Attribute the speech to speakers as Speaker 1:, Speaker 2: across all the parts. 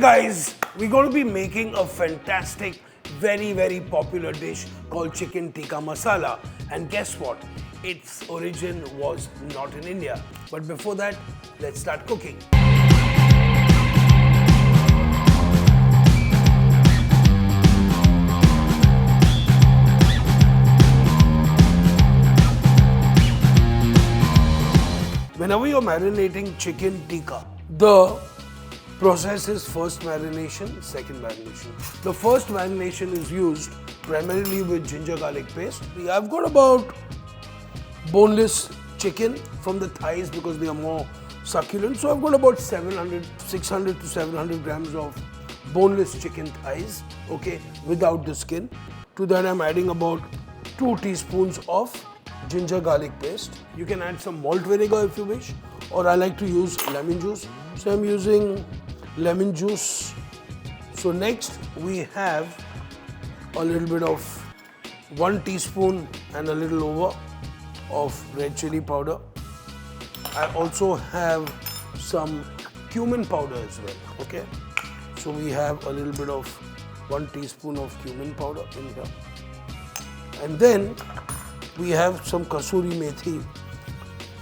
Speaker 1: guys, we're going to be making a fantastic, very popular dish called Chicken Tikka Masala. And guess what? Its origin was not in India. But before that, let's start cooking. Whenever you're marinating chicken tikka, the process is first marination, second marination. The first marination is used primarily with ginger garlic paste. I've got about boneless chicken from the thighs because they are more succulent. So I've got about 600 to 700 grams of boneless chicken thighs, okay, without the skin. To that I'm adding about 2 teaspoons of ginger garlic paste. You can add some malt vinegar if you wish, or I like to use lemon juice. So I'm using lemon juice. So next we have a little bit of 1 teaspoon and a little over of red chili powder. I also have some cumin powder as well, okay? So we have a little bit of 1 teaspoon of cumin powder in here. And then we have some kasuri methi,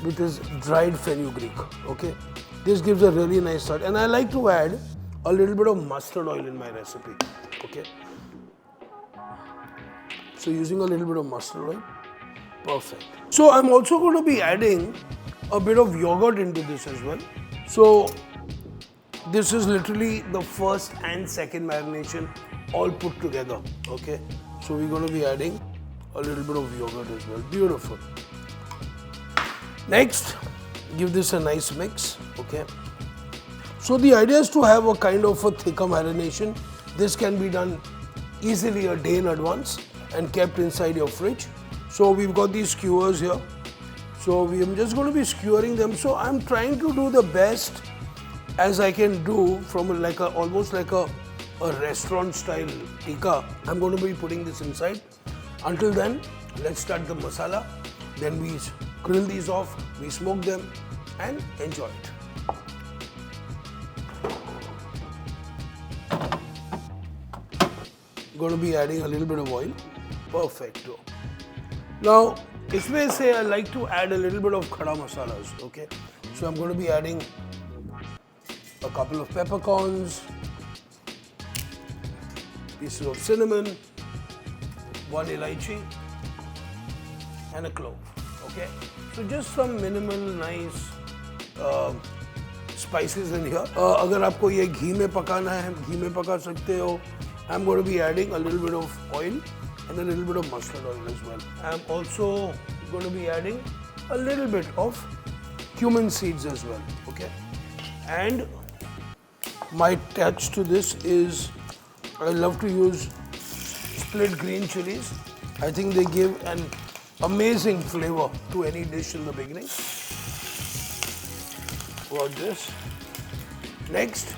Speaker 1: which is dried fenugreek, okay? This gives a really nice touch. And I like to add a little bit of mustard oil in my recipe, okay? So using a little bit of mustard oil, perfect. So I'm also going to be adding a bit of yogurt into this as well. So this is literally the first and second marination all put together, okay? So we're going to be adding a little bit of yogurt as well. Beautiful. Next, give this a nice mix, okay? So the idea is to have a kind of a thicker marination. This can be done easily a day in advance and kept inside your fridge. So we've got these skewers here. So I'm just going to be skewering them. So I'm trying to do the best as I can do from almost like a restaurant style tikka. I'm going to be putting this inside. Until then, let's start the masala. Then we grill these off, we smoke them and enjoy it. Going to be adding a little bit of oil. Perfecto. Now, इसमें से I like to add a little bit of khada masalas, okay? So I'm going to be adding a couple of peppercorns, pieces of cinnamon, 1 elaichi and a clove, okay? So just some minimal nice spices in here. अगर आपको ये घी में पकाना है, घी में पका सकते हो. I'm going to be adding a little bit of oil and a little bit of mustard oil as well. I'm also going to be adding a little bit of cumin seeds as well, okay? And my touch to this is I love to use split green chilies. I think they give an amazing flavor to any dish in the beginning. About this. Next,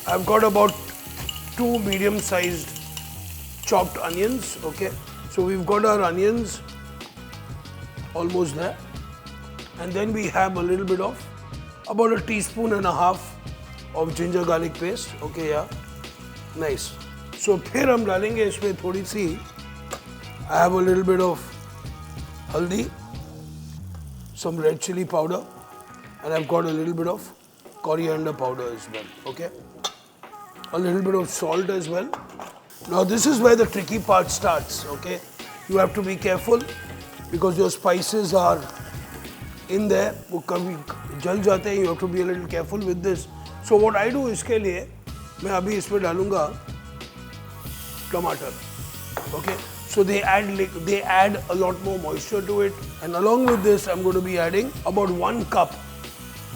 Speaker 1: I've got about 2 medium-sized chopped onions, okay? So we've got our onions almost there. And then we have a little bit of about 1.5 teaspoons of ginger garlic paste, okay, yeah. Nice. So फिर हम डालेंगे इसमें थोड़ी सी, I have a little bit of haldi, some red chili powder, and I've got a little bit of coriander powder as well, okay? A little bit of salt as well. Now this is where the tricky part starts, okay? You have to be careful because your spices are in there, वो कभी जल जाते हैं. You have to be a little careful with this. So what I do इसके लिए, मैं अभी इसमें डालूँगा टमाटर, okay? So they add a lot more moisture to it. And along with this, I'm going to be adding about 1 cup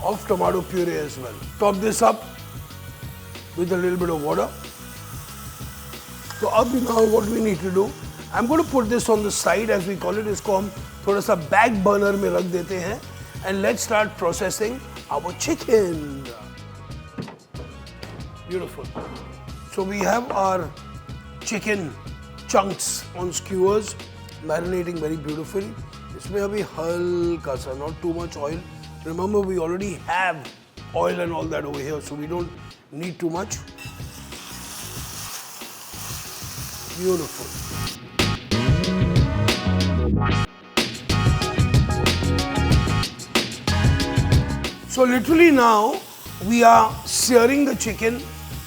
Speaker 1: of tomato puree as well. Top this up with a little bit of water. So now what we need to do, I'm going to put this on the side as we call it. इसको हम थोड़ा सा back burner में रख देते हैं. And let's start processing our chicken. Beautiful. So we have our chicken chunks on skewers, marinating very beautifully. इसमें अभी हल्का सा, not too much oil. Remember, we already have oil and all that over here, so we don't need too much. Beautiful. So literally now we are searing the chicken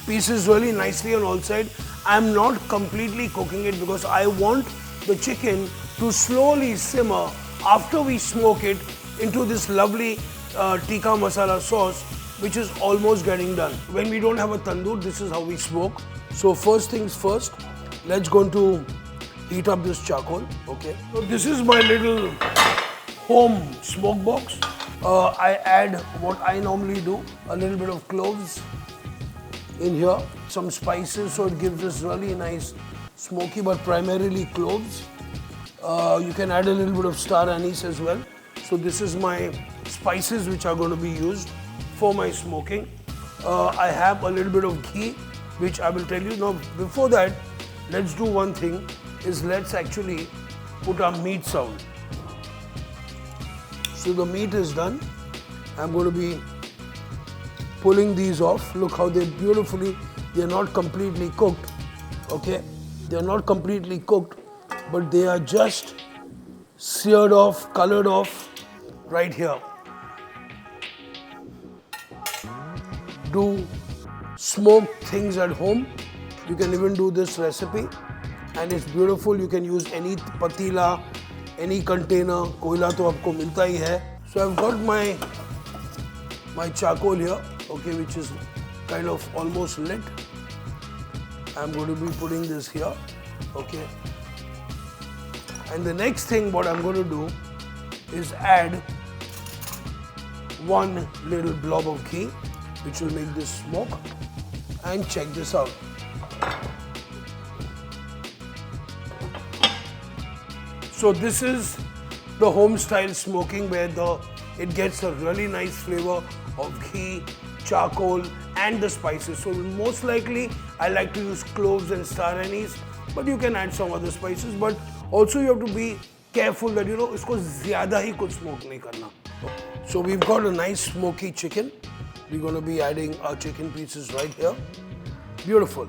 Speaker 1: pieces really nicely on all sides. I'm not completely cooking it because I want the chicken to slowly simmer after we smoke it into this lovely tikka masala sauce, which is almost getting done. When we don't have a tandoor, this is how we smoke. So first things first, let's go to heat up this charcoal. Okay. So this is my little home smoke box. I add what I normally do, a little bit of cloves in here, some spices, so it gives us really nice smoky, but primarily cloves. You can add a little bit of star anise as well. So this is my spices which are going to be used for my smoking. I have a little bit of ghee, which I will tell you. Now before that, let's do one thing, is let's actually put our meats out. So the meat is done. I'm going to be pulling these off. Look how they're not completely cooked. Okay, they're not completely cooked, but they are just seared off, colored off right here. Do smoke things at home. You can even do this recipe and it's beautiful. You can use any patila, any container. Koila to aapko milta hi hai. So I've got my charcoal here, okay, which is kind of almost lit. I'm going to be putting this here, okay. And the next thing what I'm going to do is add one little blob of ghee, which will make this smoke. And check this out. So this is the home style smoking where it gets a really nice flavor of ghee, charcoal and the spices. So most likely I like to use cloves and star anise, but you can add some other spices. But also you have to be careful that isko zyada hi kuch smoke nahi karna. So we've got a nice smoky chicken. We're going to be adding our chicken pieces right here. Beautiful.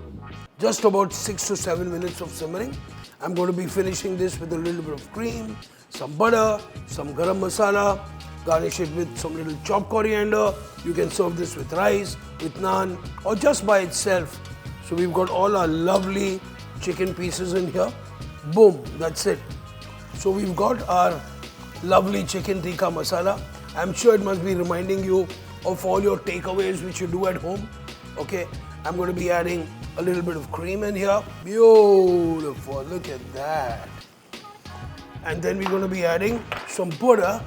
Speaker 1: Just about 6 to 7 minutes of simmering. I'm going to be finishing this with a little bit of cream, some butter, some garam masala, garnish it with some little chopped coriander. You can serve this with rice, with naan, or just by itself. So we've got all our lovely chicken pieces in here. Boom, that's it. So we've got our lovely chicken tikka masala. I'm sure it must be reminding you of all your takeaways which you do at home. Okay, I'm going to be adding a little bit of cream in here. Beautiful, look at that. And then we're going to be adding some butter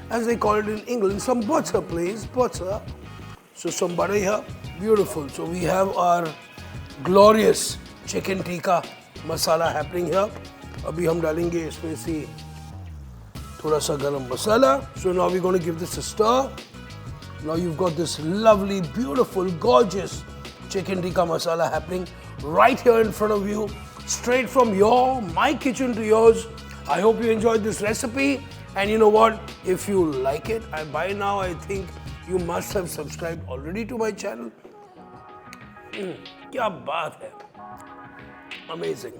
Speaker 1: as they call it in England. Some butter, please, butter. So some butter here, beautiful. So we have our glorious chicken tikka masala happening here. Abhi hum dalenge isme se thoda sa garam masala. So now we're going to give this a stir. Now you've got this lovely, beautiful, gorgeous chicken tikka masala happening right here in front of you, straight from my kitchen to yours. I hope you enjoyed this recipe, and you know what, if you like it, by now I think you must have subscribed already to my channel. Kya baat hai. Amazing.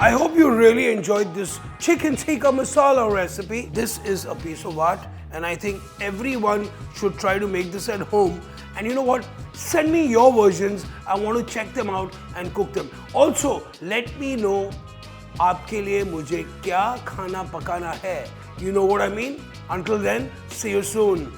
Speaker 1: I hope you really enjoyed this chicken tikka masala recipe. This is a piece of art, and I think everyone should try to make this at home. And you know what? Send me your versions. I want to check them out and cook them. Also, let me know आपके लिए मुझे क्या खाना पकाना है. You know what I mean? Until then, see you soon.